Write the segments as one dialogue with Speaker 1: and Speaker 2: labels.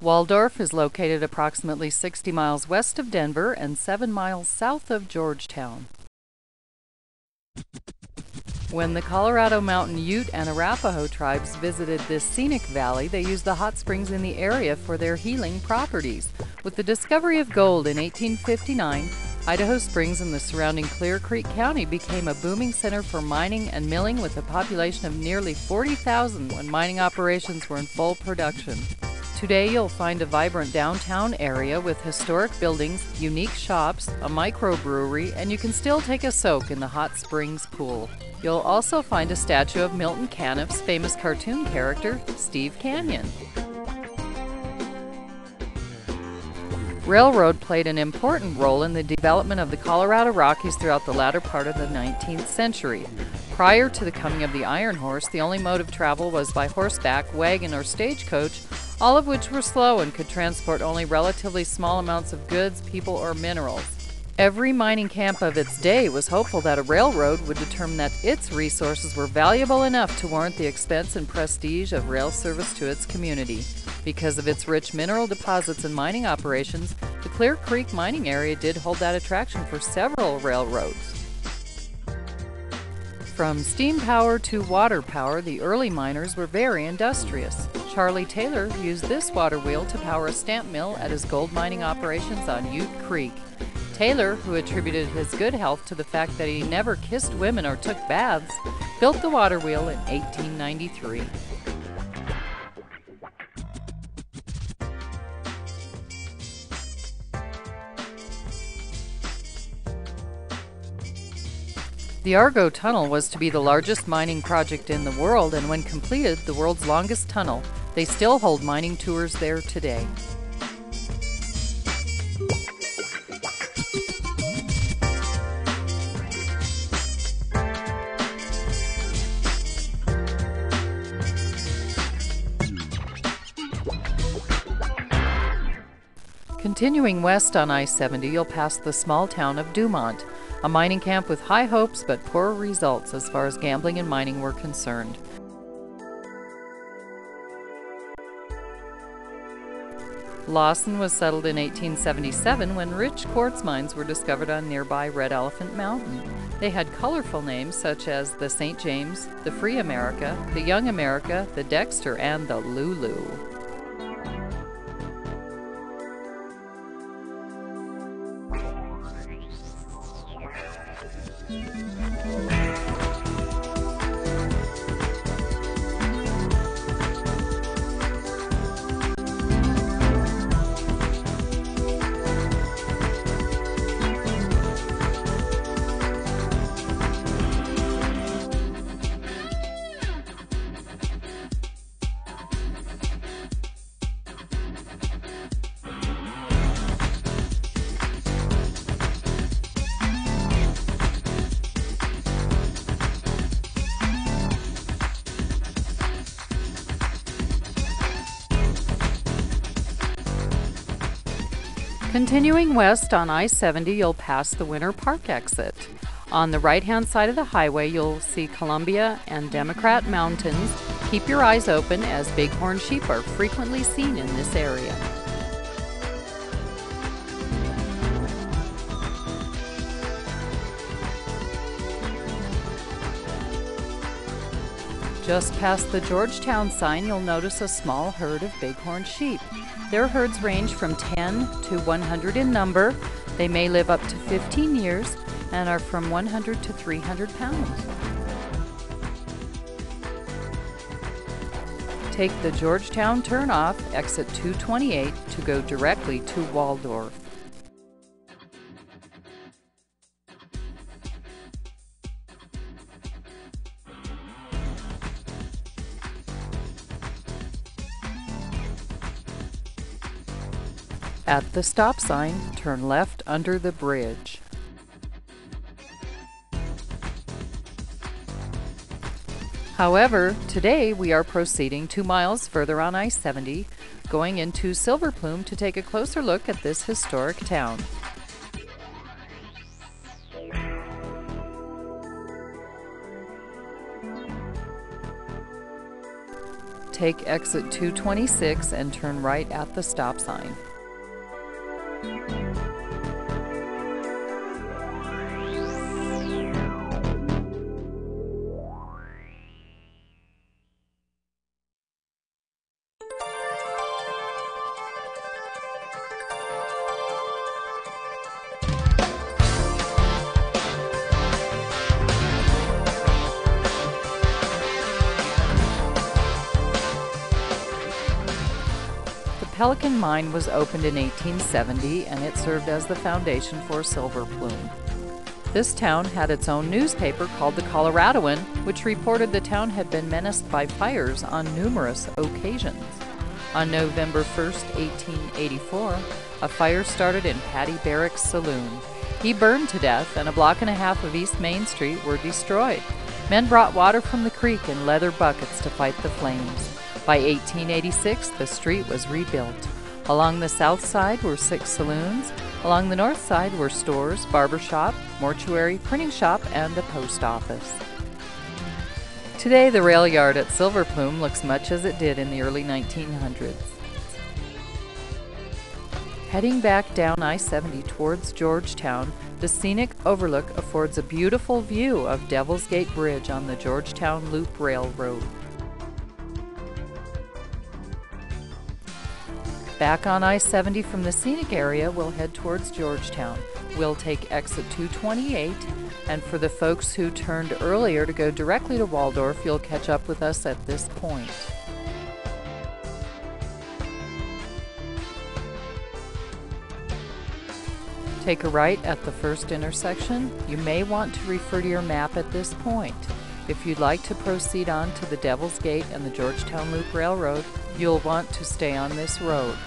Speaker 1: Waldorf is located approximately 60 miles west of Denver and 7 miles south of Georgetown. When the Colorado Mountain Ute and Arapaho tribes visited this scenic valley, they used the hot springs in the area for their healing properties. With the discovery of gold in 1859, Idaho Springs and the surrounding Clear Creek County became a booming center for mining and milling, with a population of nearly 40,000 when mining operations were in full production. Today you'll find a vibrant downtown area with historic buildings, unique shops, a microbrewery, and you can still take a soak in the hot springs pool. You'll also find a statue of Milton Caniff's famous cartoon character, Steve Canyon. Railroad played an important role in the development of the Colorado Rockies throughout the latter part of the 19th century. Prior to the coming of the iron horse, the only mode of travel was by horseback, wagon, or stagecoach, all of which were slow and could transport only relatively small amounts of goods, people, or minerals. Every mining camp of its day was hopeful that a railroad would determine that its resources were valuable enough to warrant the expense and prestige of rail service to its community. Because of its rich mineral deposits and mining operations, the Clear Creek mining area did hold that attraction for several railroads. From steam power to water power, the early miners were very industrious. Charlie Taylor used this water wheel to power a stamp mill at his gold mining operations on Ute Creek. Taylor, who attributed his good health to the fact that he never kissed women or took baths, built the water wheel in 1893. The Argo Tunnel was to be the largest mining project in the world, and when completed, the world's longest tunnel. They still hold mining tours there today. Continuing west on I-70, you'll pass the small town of Dumont, a mining camp with high hopes but poor results as far as gambling and mining were concerned. Lawson was settled in 1877 when rich quartz mines were discovered on nearby Red Elephant Mountain. They had colorful names such as the St. James, the Free America, the Young America, the Dexter, and the Lulu. Continuing west on I-70, you'll pass the Winter Park exit. On the right-hand side of the highway, you'll see Columbia and Democrat Mountains. Keep your eyes open, as bighorn sheep are frequently seen in this area. Just past the Georgetown sign, you'll notice a small herd of bighorn sheep. Their herds range from 10 to 100 in number. They may live up to 15 years and are from 100 to 300 pounds. Take the Georgetown turnoff, exit 228, to go directly to Waldorf. At the stop sign, turn left under the bridge. However, today we are proceeding 2 miles further on I-70, going into Silver Plume to take a closer look at this historic town. take exit 226 and turn right at the stop sign. Pelican Mine was opened in 1870 and it served as the foundation for Silver Plume. This town had its own newspaper called the Coloradoan, which reported the town had been menaced by fires on numerous occasions. On November 1st, 1884, a fire started in Patty Barrick's saloon. He burned to death and a block and a half of East Main Street were destroyed. Men brought water from the creek in leather buckets to fight the flames. By 1886, the street was rebuilt. Along the south side were 6 saloons. Along the north side were stores, barber shop, mortuary, printing shop, and a post office. Today, the rail yard at Silver Plume looks much as it did in the early 1900s. Heading back down I-70 towards Georgetown, the scenic overlook affords a beautiful view of Devil's Gate Bridge on the Georgetown Loop Railroad. Back on I-70 from the scenic area, we'll head towards Georgetown. We'll take exit 228, and for the folks who turned earlier to go directly to Waldorf, you'll catch up with us at this point. Take a right at the first intersection. You may want to refer to your map at this point. If you'd like to proceed on to the Devil's Gate and the Georgetown Loop Railroad, you'll want to stay on this road.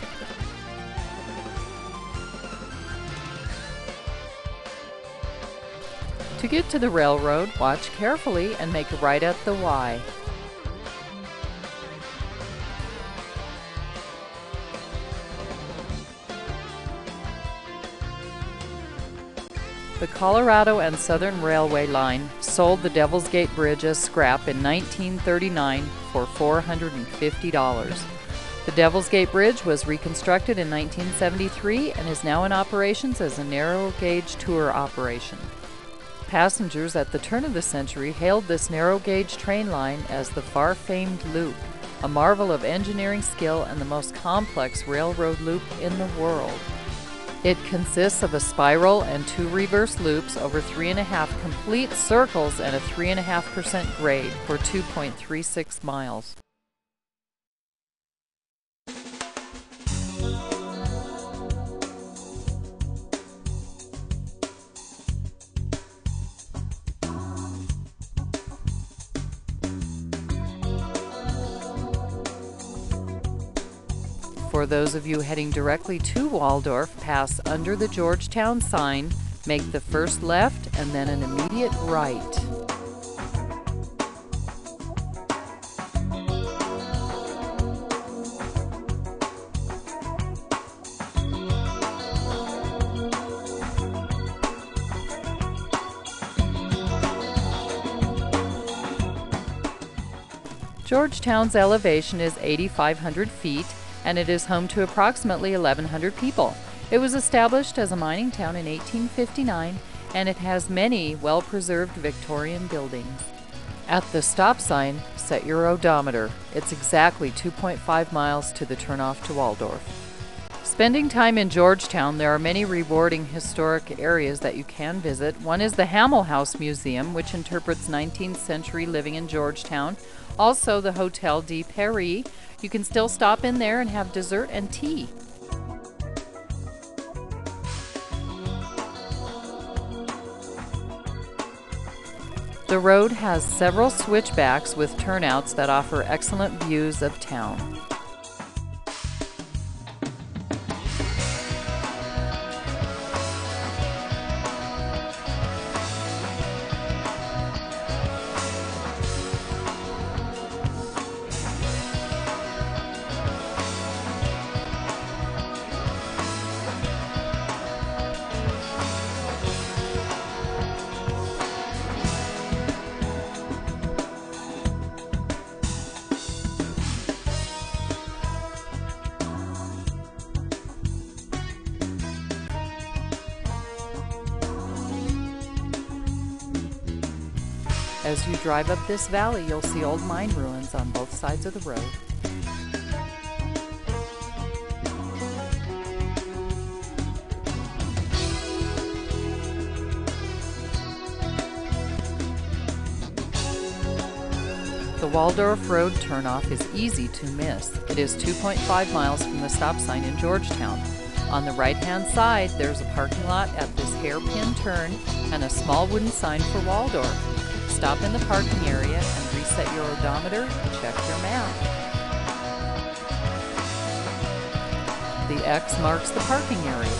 Speaker 1: To get to the railroad, watch carefully and make a right at the Y. The Colorado and Southern Railway line sold the Devil's Gate Bridge as scrap in 1939 for $450. The Devil's Gate Bridge was reconstructed in 1973 and is now in operations as a narrow gauge tour operation. Passengers at the turn of the century hailed this narrow gauge train line as the far-famed loop, a marvel of engineering skill and the most complex railroad loop in the world. It consists of a spiral and 2 reverse loops over 3.5 complete circles and a 3.5% grade for 2.36 miles. For those of you heading directly to Waldorf, pass under the Georgetown sign, make the first left and then an immediate right. Georgetown's elevation is 8,500 feet, and it is home to approximately 1,100 people. It was established as a mining town in 1859, and it has many well-preserved Victorian buildings. At the stop sign, set your odometer. It's exactly 2.5 miles to the turnoff to Waldorf. Spending time in Georgetown, there are many rewarding historic areas that you can visit. One is the Hamel House Museum, which interprets 19th century living in Georgetown. Also, the Hotel de Paris. You can still stop in there and have dessert and tea. The road has several switchbacks with turnouts that offer excellent views of town. As you drive up this valley, you'll see old mine ruins on both sides of the road. The Waldorf Road turnoff is easy to miss. It is 2.5 miles from the stop sign in Georgetown. On the right-hand side, there's a parking lot at this hairpin turn and a small wooden sign for Waldorf. Stop in the parking area and reset your odometer and check your map. The X marks the parking area.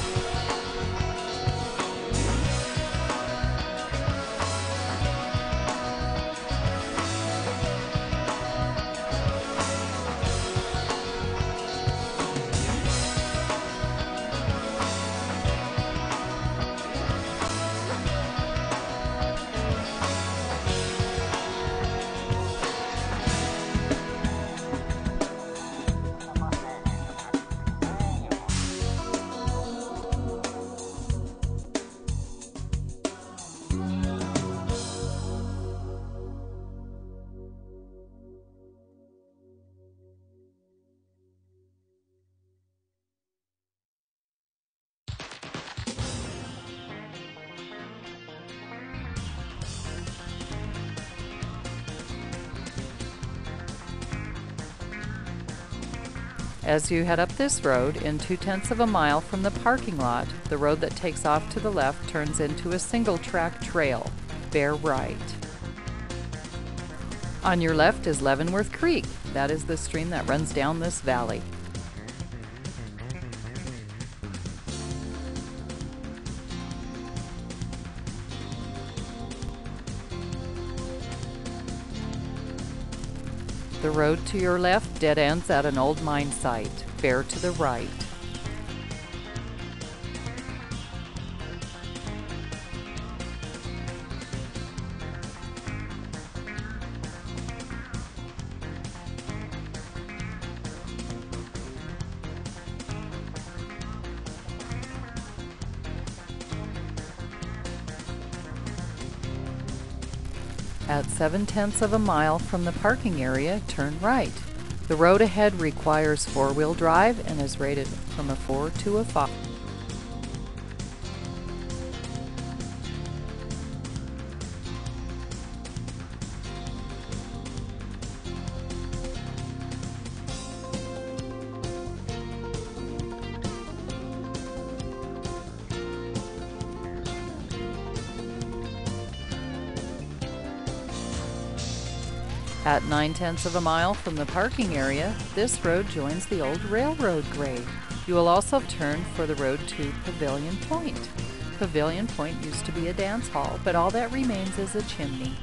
Speaker 1: As you head up this road, in 2/10 of a mile from the parking lot, the road that takes off to the left turns into a single-track trail. Bear right. On your left is Leavenworth Creek. That is the stream that runs down this valley. The road to your left dead ends at an old mine site. Bear to the right. At 7/10 of a mile from the parking area, turn right. The road ahead requires four-wheel drive and is rated from a 4 to a 5. At 9/10 of a mile from the parking area, this road joins the old railroad grade. You will also turn for the road to Pavilion Point. Pavilion Point used to be a dance hall, but all that remains is a chimney.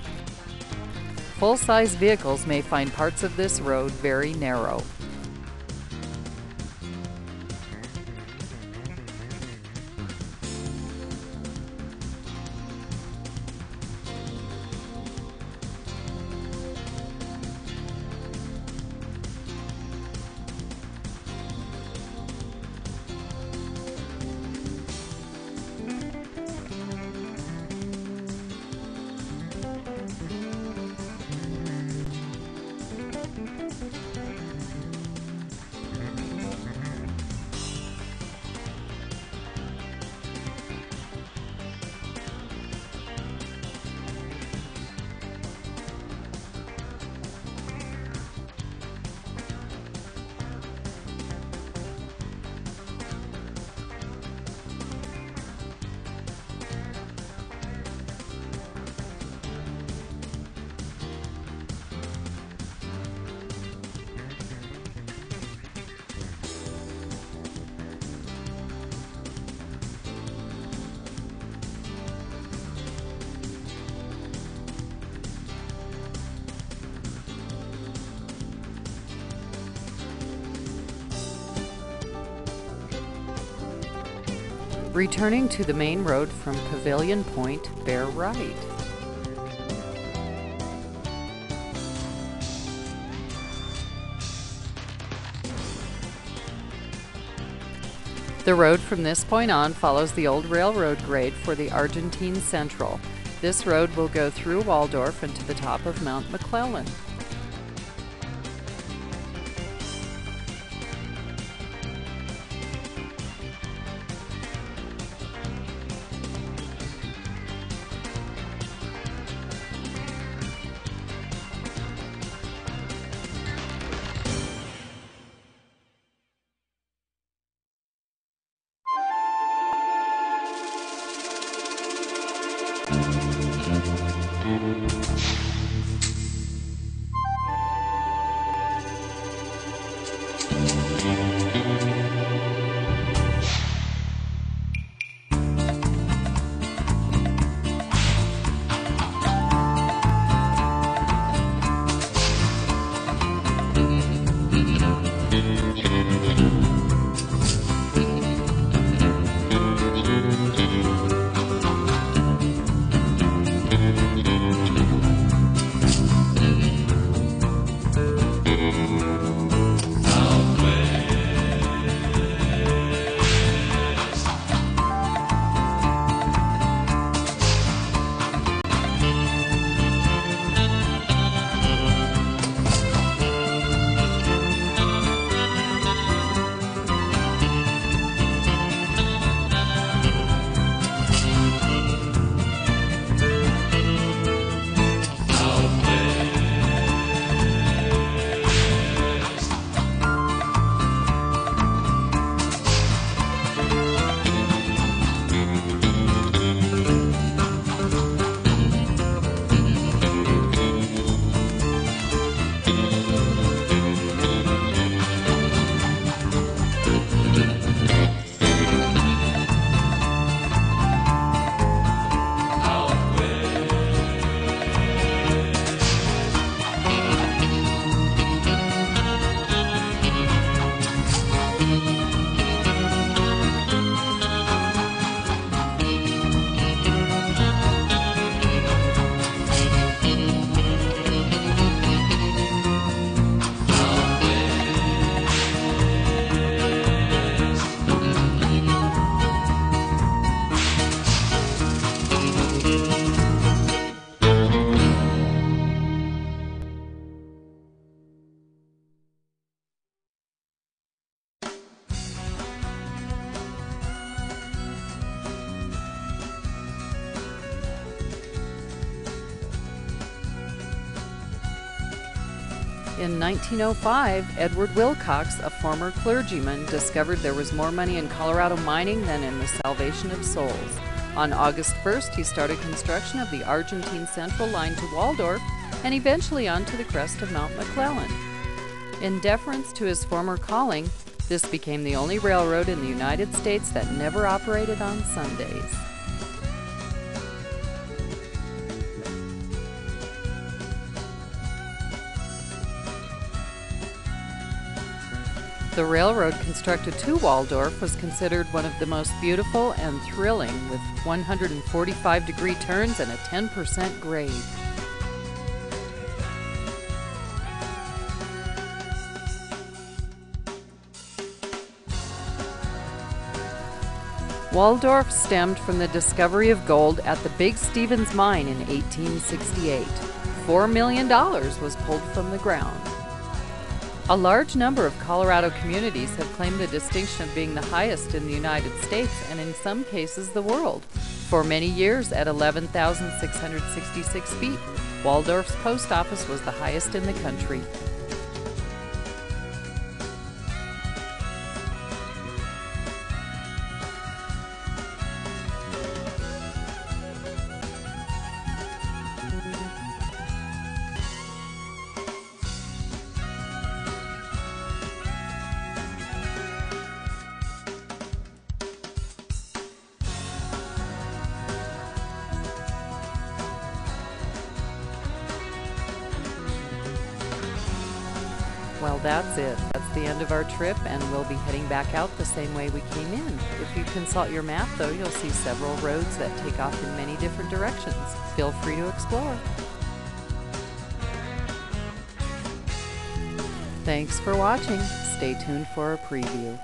Speaker 1: Full-size vehicles may find parts of this road very narrow. Returning to the main road from Pavilion Point, bear right. The road from this point on follows the old railroad grade for the Argentine Central. This road will go through Waldorf and to the top of Mount McClellan. In 1905, Edward Wilcox, a former clergyman, discovered there was more money in Colorado mining than in the salvation of souls. On August 1st, he started construction of the Argentine Central line to Waldorf and eventually on to the crest of Mount McClellan. In deference to his former calling, this became the only railroad in the United States that never operated on Sundays. The railroad constructed to Waldorf was considered one of the most beautiful and thrilling, with 145-degree turns and a 10% grade. Waldorf stemmed from the discovery of gold at the Big Stevens mine in 1868. $4 million was pulled from the ground. A large number of Colorado communities have claimed the distinction of being the highest in the United States and in some cases the world. For many years, at 11,666 feet, Waldorf's post office was the highest in the country. Well, that's it. That's the end of our trip, and we'll be heading back out the same way we came in. If you consult your map, though, you'll see several roads that take off in many different directions. Feel free to explore. Thanks for watching. Stay tuned for a preview.